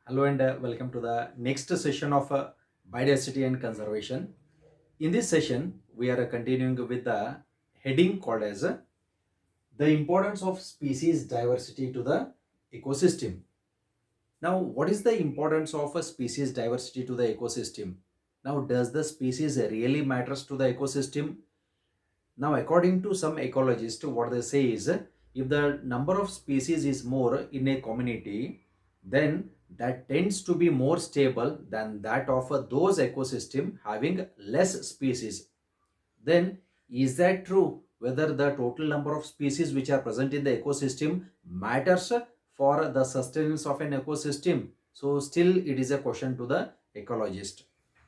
Hello and welcome to the next session of Biodiversity and Conservation. In this session, we are continuing with the heading called as the importance of species diversity to the ecosystem. Now, what is the importance of a species diversity to the ecosystem? Now, does the species really matters to the ecosystem? Now, according to some ecologists, what they say is if the number of species is more in a community, then that tends to be more stable than that of those ecosystem having less species. Then, is that true? Whether the total number of species which are present in the ecosystem matters for the sustenance of an ecosystem? So, still it is a question to the ecologist.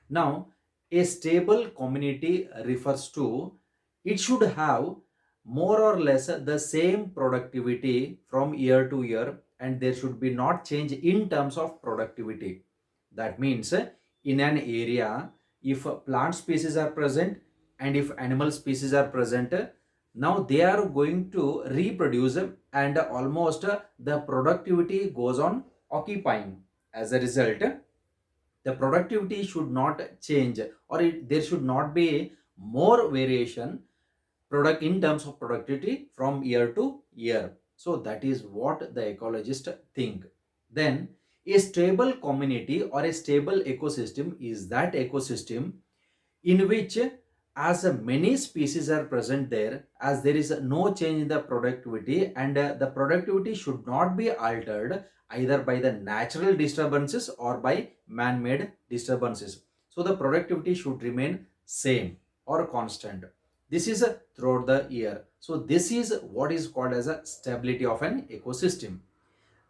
Now, a stable community refers to it should have more or less the same productivity from year to year, and there should be not change in terms of productivity. That means in an area, if plant species are present and if animal species are present, now they are going to reproduce, and almost the productivity goes on occupying. As a result, the productivity should not change, or there should not be more variation product in terms of productivity from year to year. So that is what the ecologists think. Then a stable community or a stable ecosystem is that ecosystem in which as many species are present there, as there is no change in the productivity, and the productivity should not be altered either by the natural disturbances or by man-made disturbances. So the productivity should remain same or constant. This is throughout the year. So this is what is called as a stability of an ecosystem.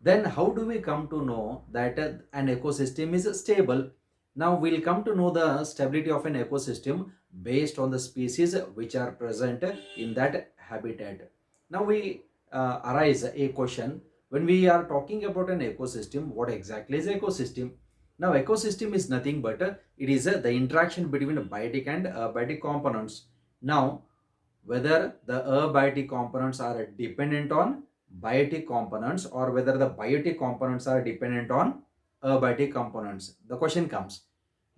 Then how do we come to know that an ecosystem is stable? Now we'll come to know the stability of an ecosystem based on the species which are present in that habitat. Now we arise a question, when we are talking about an ecosystem, what exactly is ecosystem? Now ecosystem is nothing but it is the interaction between biotic and abiotic components. Now whether the abiotic components are dependent on biotic components or whether the biotic components are dependent on abiotic components. The question comes,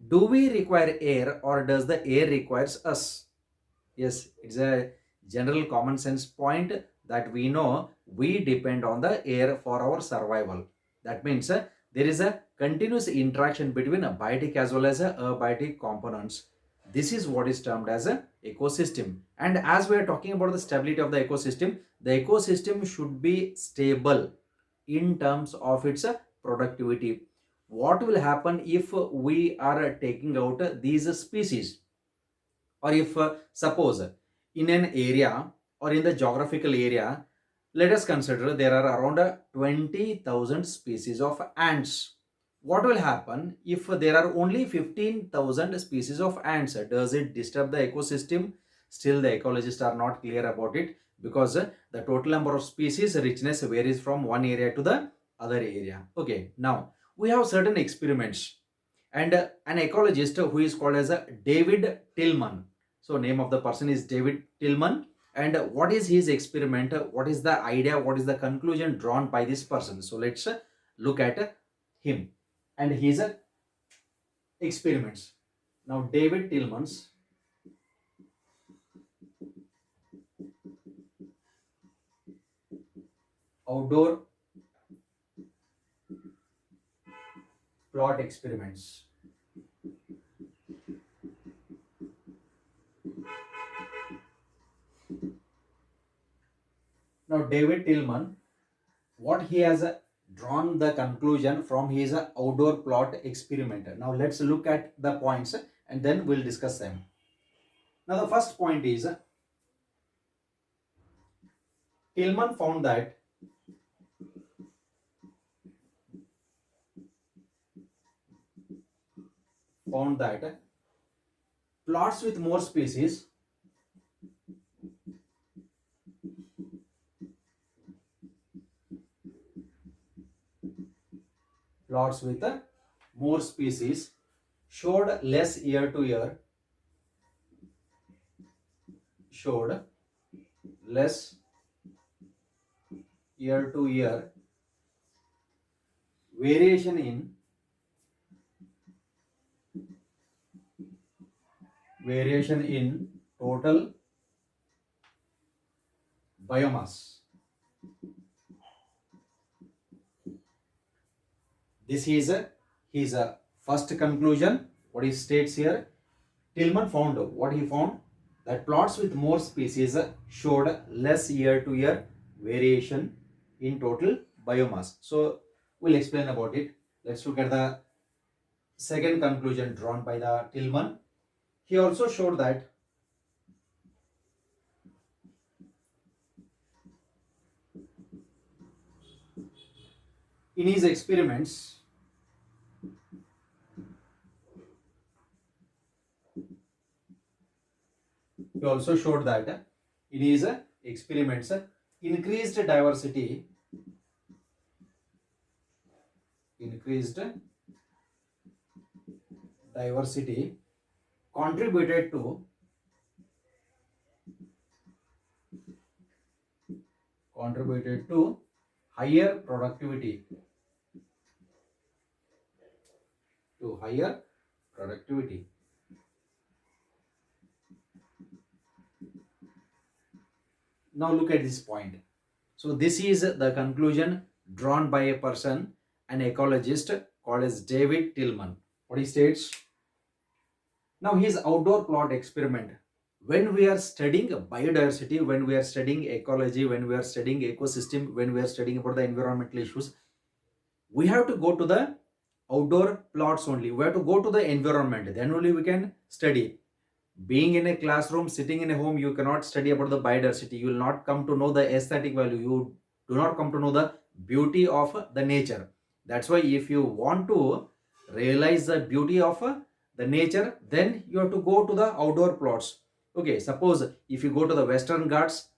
do we require air or does the air requires us? Yes, it's a general common sense point that we know we depend on the air for our survival. That means there is a continuous interaction between a biotic as well as a abiotic components. This is what is termed as a ecosystem. And as we are talking about the stability of the ecosystem should be stable in terms of its productivity. What will happen if we are taking out these species, or if suppose in an area or in the geographical area, let us consider there are around 20,000 species of ants. What will happen if there are only 15,000 species of ants? Does it disturb the ecosystem? Still the ecologists are not clear about it, because the total number of species richness varies from one area to the other area. Okay, now we have certain experiments, and an ecologist who is called as David Tillman. So name of the person is David Tillman. And what is his experiment? What is the idea? What is the conclusion drawn by this person? So let's look at him and his experiments. Now David Tillman's outdoor plot experiments. Now David Tillman, what he has drawn the conclusion from his outdoor plot experiment. Now let's look at the points and then we'll discuss them. Now the first point is Tillman found that plots with more species plots with more species showed less year to year showed less year to year variation in variation in total biomass. This is his first conclusion. What he states here, Tillman found, what he found, that plots with more species showed less year-to-year variation in total biomass. So we'll explain about it. Let's look at the second conclusion drawn by the Tillman. He also showed that in his experiments, he also showed that in his experiments, increased diversity contributed to higher productivity. Now look at this point. So this is the conclusion drawn by a person, an ecologist called as David Tillman. What he states, now his outdoor plot experiment. When we are studying biodiversity, when we are studying ecology, when we are studying ecosystem, when we are studying about the environmental issues, we have to go to the outdoor plots only. We have to go to the environment. Then only we can study. Being in a classroom, sitting in a home, you cannot study about the biodiversity. You will not come to know the aesthetic value. You do not come to know the beauty of the nature. That's why if you want to realize the beauty of the nature, then you have to go to the outdoor plots. Okay, suppose if you go to the Western Ghats,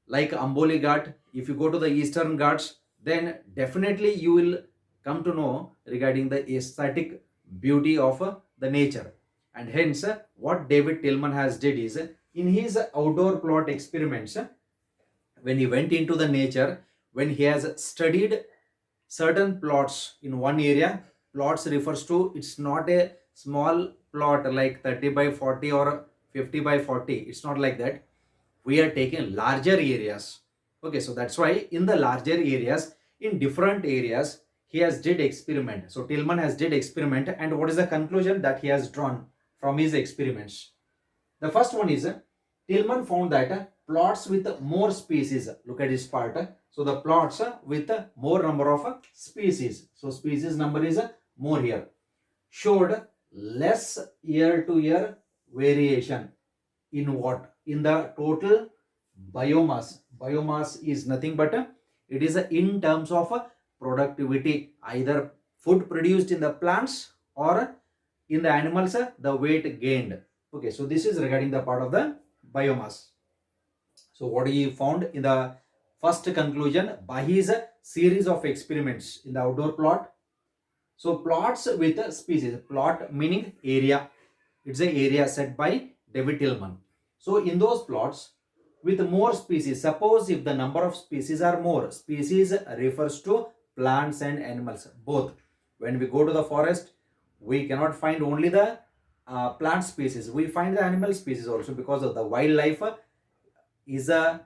like Amboli Ghat, if you go to the Eastern Ghats, then definitely you will come to know regarding the aesthetic beauty of the nature. And hence, what David Tillman has did is, in his outdoor plot experiments, when he went into the nature, when he has studied certain plots in one area, plots refers to, it's not a small plot like 30 by 40 or 50 by 40. It's not like that. We are taking larger areas. Okay, so that's why in the larger areas, in different areas, he has did experiment. So Tillman has did experiment, and what is the conclusion that he has drawn from his experiments? The first one is, Tillman found that plots with more species, look at this part. So the plots with more number of species, so species number is more here, showed less year-to-year variation in what? In the total biomass. Biomass is nothing but it is in terms of productivity, either food produced in the plants or in the animals, the weight gained. Okay, so this is regarding the part of the biomass. So what he found in the first conclusion by his series of experiments in the outdoor plot. So plots with species, plot meaning area, it's an area set by David Tillman. So in those plots with more species, suppose if the number of species are more, species refers to plants and animals both. When we go to the forest, we cannot find only the plant species, we find the animal species also, because of the wildlife is a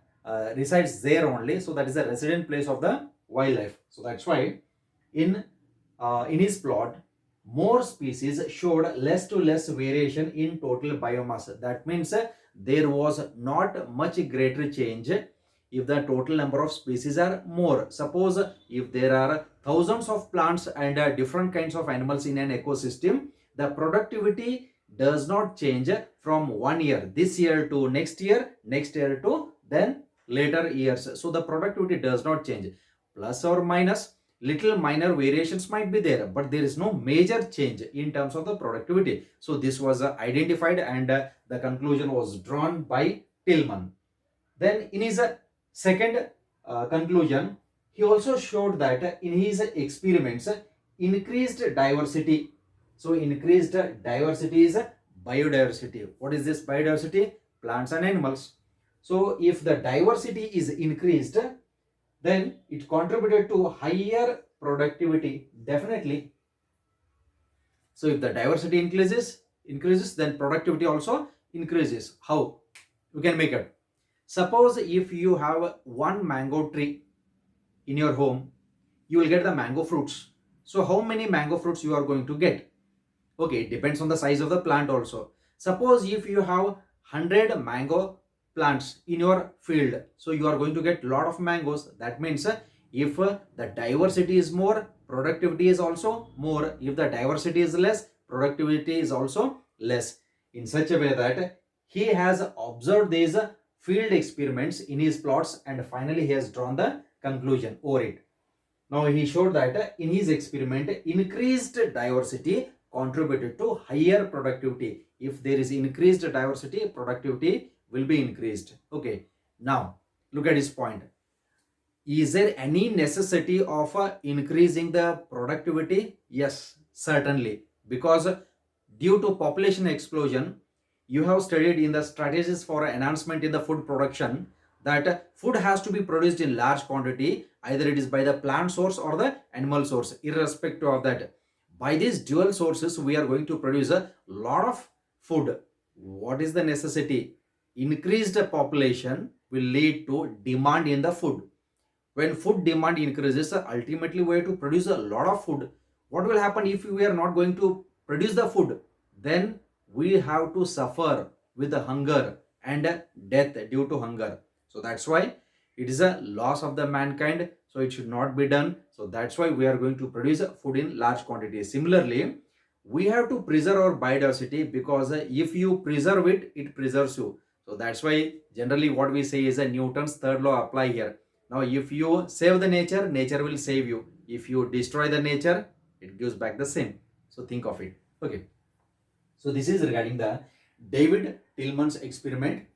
resides there only. So that is a resident place of the wildlife. So that's why in his plot, more species showed less to less variation in total biomass. That means there was not much greater change if the total number of species are more. Suppose if there are thousands of plants and different kinds of animals in an ecosystem, the productivity does not change from 1 year, this year to next year to then later years. So the productivity does not change. Plus or minus, little minor variations might be there, but there is no major change in terms of the productivity. So this was identified, and the conclusion was drawn by Tillman. Then in his second conclusion, he also showed that in his experiments, increased diversity. So increased diversity is biodiversity. What is this biodiversity? Plants and animals. So if the diversity is increased, then it contributed to higher productivity, definitely. So if the diversity increases, then productivity also increases. How? You can make it. Suppose if you have one mango tree in your home, you will get the mango fruits. So how many mango fruits you are going to get? Okay, it depends on the size of the plant also. Suppose if you have 100 mango plants in your field, so you are going to get lot of mangoes. That means if the diversity is more, productivity is also more. If the diversity is less, productivity is also less. In such a way that he has observed these field experiments in his plots, and finally he has drawn the conclusion over it. Now he showed that in his experiment, increased diversity contributed to higher productivity. If there is increased diversity, productivity will be increased. Okay, now look at his point. Is there any necessity of increasing the productivity? Yes, certainly. Because due to population explosion, you have studied in the strategies for enhancement in the food production that food has to be produced in large quantity, either it is by the plant source or the animal source. Irrespective of that, by these dual sources we are going to produce a lot of food. What is the necessity? Increased population will lead to demand in the food. When food demand increases, ultimately we have to produce a lot of food. What will happen if we are not going to produce the food? Then we have to suffer with the hunger and death due to hunger. So that's why it is a loss of the mankind, so it should not be done. So that's why we are going to produce food in large quantities. Similarly, we have to preserve our biodiversity, because if you preserve it, it preserves you. So that's why generally what we say is a Newton's third law apply here. Now if you save the nature, nature will save you. If you destroy the nature, it gives back the same. So think of it. Okay, so this is regarding the David Tillman's experiment,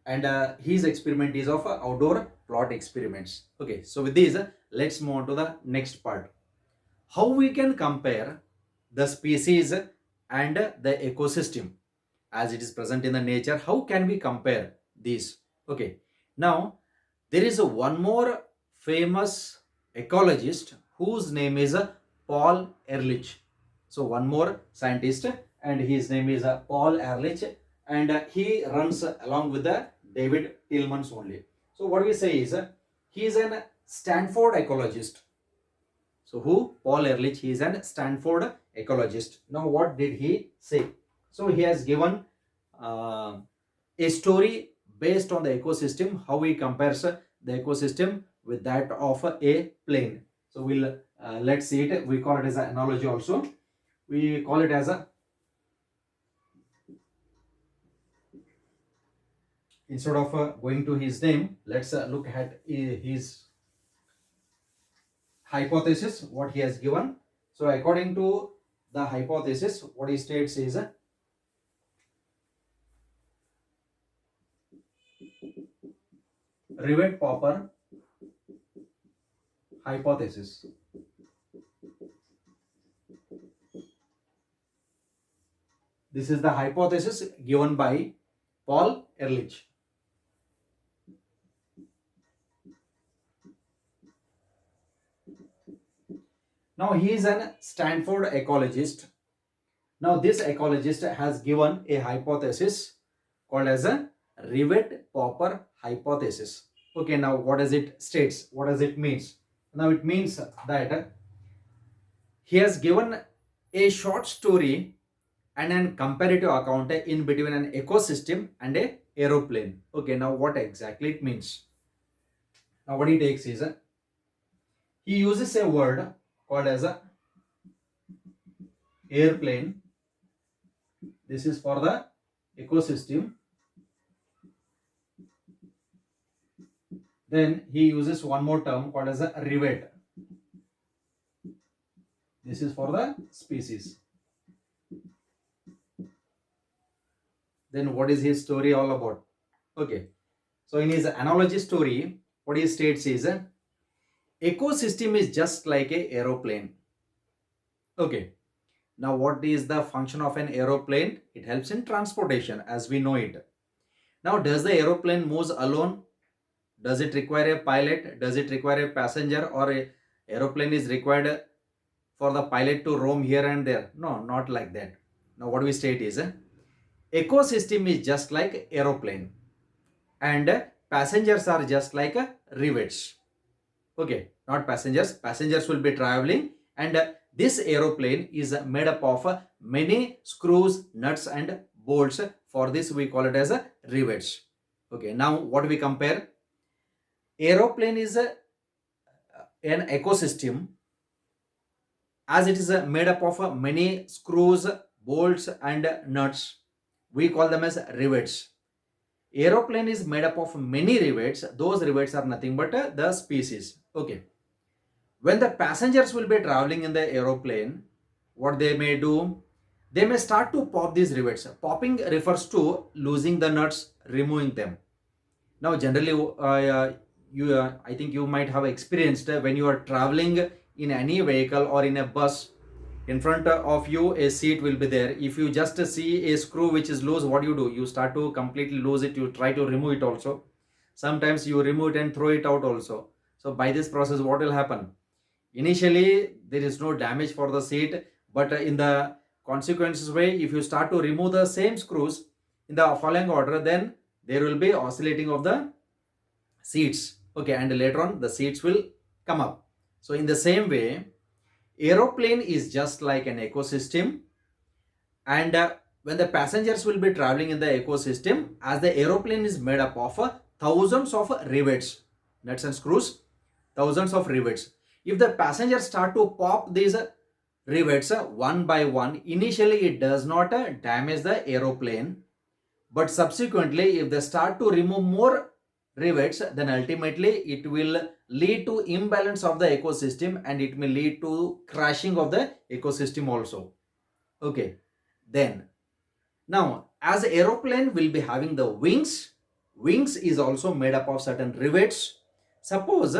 and his experiment is of outdoor plot experiments. Okay, so with this, let's move on to the next part. How we can compare the species and the ecosystem as it is present in the nature. How can we compare these? Okay, now there is one more famous ecologist whose name is Paul Ehrlich. So one more scientist, and his name is Paul Ehrlich, and he runs along with the David Tillmans only. So what we say is he is an Stanford ecologist. So who? Paul Ehrlich. He is an Stanford ecologist. Now what did he say? So he has given a story based on the ecosystem, how he compares the ecosystem with that of a plane. So we'll let's see it. We call it as an analogy also. We call it as a, instead of going to his name, let's look at his hypothesis, what he has given. So according to the hypothesis, what he states is rivet popper hypothesis. This is the hypothesis given by Paul Ehrlich. Now he is an Stanford ecologist. Now this ecologist has given a hypothesis called as a rivet popper hypothesis. Okay, now what does it states? What does it means? Now it means that he has given a short story and an comparative account in between an ecosystem and a aeroplane. Okay, now what exactly it means? Now what he takes is he uses a word called as a airplane. This is for the ecosystem. Then he uses one more term called as a rivet. This is for the species. Then what is his story all about? Okay, so in his analogy story, what he states is ecosystem is just like a aeroplane. Okay, now what is the function of an aeroplane? It helps in transportation as we know it. Now does the aeroplane moves alone? Does it require a pilot? Does it require a passenger, or a aeroplane is required for the pilot to roam here and there? No, not like that. Now what we state is ecosystem is just like aeroplane and passengers are just like rivets. Okay, not passengers. Passengers will be traveling and this aeroplane is made up of many screws, nuts and bolts. For this we call it as rivets. Okay, now what we compare? Aeroplane is an ecosystem as it is made up of many screws, bolts and nuts. We call them as rivets. Aeroplane is made up of many rivets. Those rivets are nothing but the species. Okay. When the passengers will be traveling in the aeroplane, what they may do? They may start to pop these rivets. Popping refers to losing the nuts, removing them. Now, generally, I think you might have experienced when you are traveling in any vehicle or in a bus. In front of you, a seat will be there. If you just see a screw which is loose, what you do? You start to completely lose it. You try to remove it also. Sometimes you remove it and throw it out also. So by this process, what will happen? Initially, there is no damage for the seat, but in the consequences way, if you start to remove the same screws in the following order, then there will be oscillating of the seats. Okay, and later on the seats will come up. So in the same way, aeroplane is just like an ecosystem, and when the passengers will be traveling in the ecosystem, as the aeroplane is made up of thousands of rivets, nuts and screws, thousands of rivets. If the passengers start to pop these rivets one by one, initially it does not damage the aeroplane, but subsequently if they start to remove more rivets, then ultimately it will lead to imbalance of the ecosystem and it may lead to crashing of the ecosystem also. Okay, then now as aeroplane will be having the wings is also made up of certain rivets. Suppose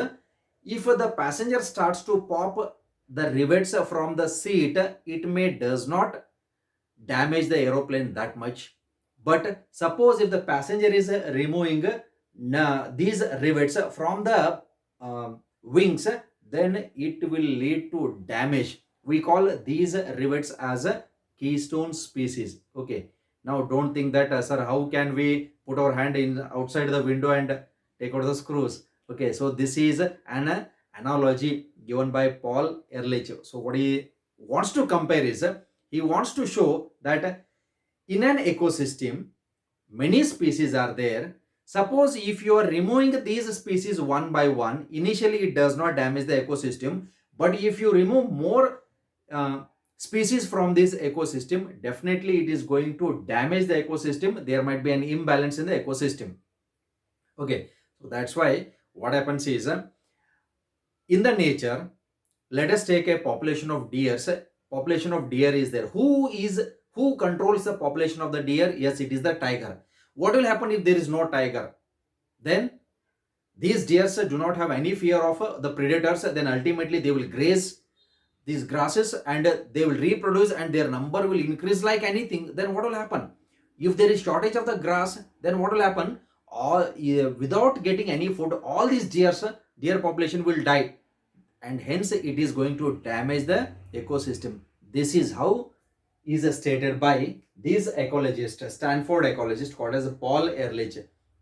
if the passenger starts to pop the rivets from the seat, it may does not damage the aeroplane that much. But suppose if the passenger is removing these rivets from the wings, then it will lead to damage. We call these rivets as a keystone species. Okay, now don't think that sir, how can we put our hand in outside the window and take out the screws? Okay, so this is an analogy given by Paul Ehrlich. So what he wants to compare is he wants to show that in an ecosystem many species are there. Suppose if you are removing these species one by one, initially it does not damage the ecosystem, but if you remove more species from this ecosystem, definitely it is going to damage the ecosystem. There might be an imbalance in the ecosystem. Okay, so that's why what happens is in the nature, let us take a population of deers. Population of deer is there. Who controls the population of the deer? Yes, it is the tiger. What will happen if there is no tiger? Then these deers do not have any fear of the predators. Then ultimately they will graze these grasses and they will reproduce and their number will increase like anything. Then what will happen? If there is shortage of the grass, then what will happen? All without getting any food, all these deer population will die, and hence it is going to damage the ecosystem. This is how is stated by this ecologist, Stanford ecologist called as Paul Ehrlich.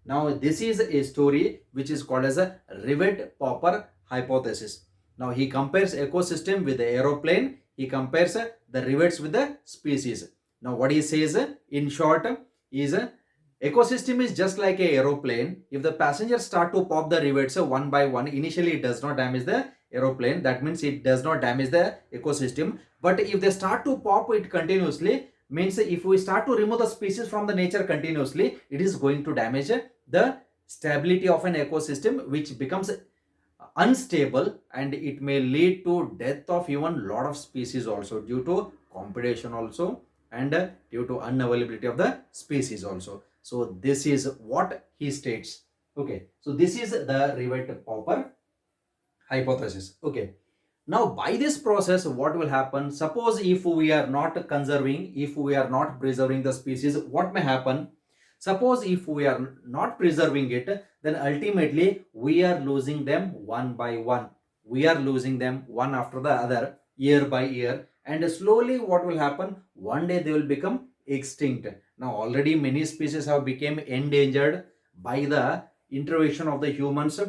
Now this is a story which is called as a rivet popper hypothesis. Now he compares ecosystem with the aeroplane. He compares the rivets with the species. Now what he says in short is ecosystem is just like a aeroplane. If the passengers start to pop the rivets one by one, initially it does not damage the aeroplane. That means it does not damage the ecosystem. But if they start to pop it continuously, means if we start to remove the species from the nature continuously, it is going to damage the stability of an ecosystem, which becomes unstable, and it may lead to death of even lot of species also due to competition also, and due to unavailability of the species also. So this is what he states. Okay, so this is the rivet popper hypothesis. Okay, now by this process what will happen? Suppose if we are not conserving, if we are not preserving the species, what may happen? Suppose if we are not preserving it, then ultimately we are losing them one by one. We are losing them one after the other, year by year, and slowly what will happen? One day they will become extinct. Now already many species have become endangered by the intervention of the humans.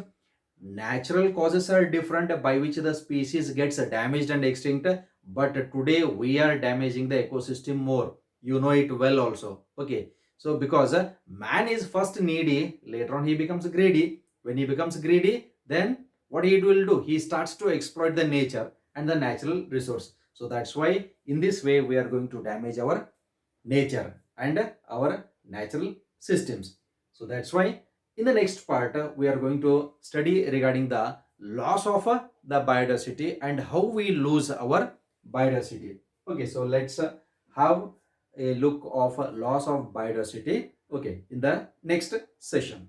Natural causes are different by which the species gets damaged and extinct, but today we are damaging the ecosystem more. You know it well also. Okay, so because man is first needy, later on he becomes greedy. When he becomes greedy, then what he will do? He starts to exploit the nature and the natural resource. So that's why in this way we are going to damage our nature and our natural systems. So that's why in the next part we are going to study regarding the loss of the biodiversity and how we lose our biodiversity. Okay, so let's have a look of loss of biodiversity, okay, in the next session.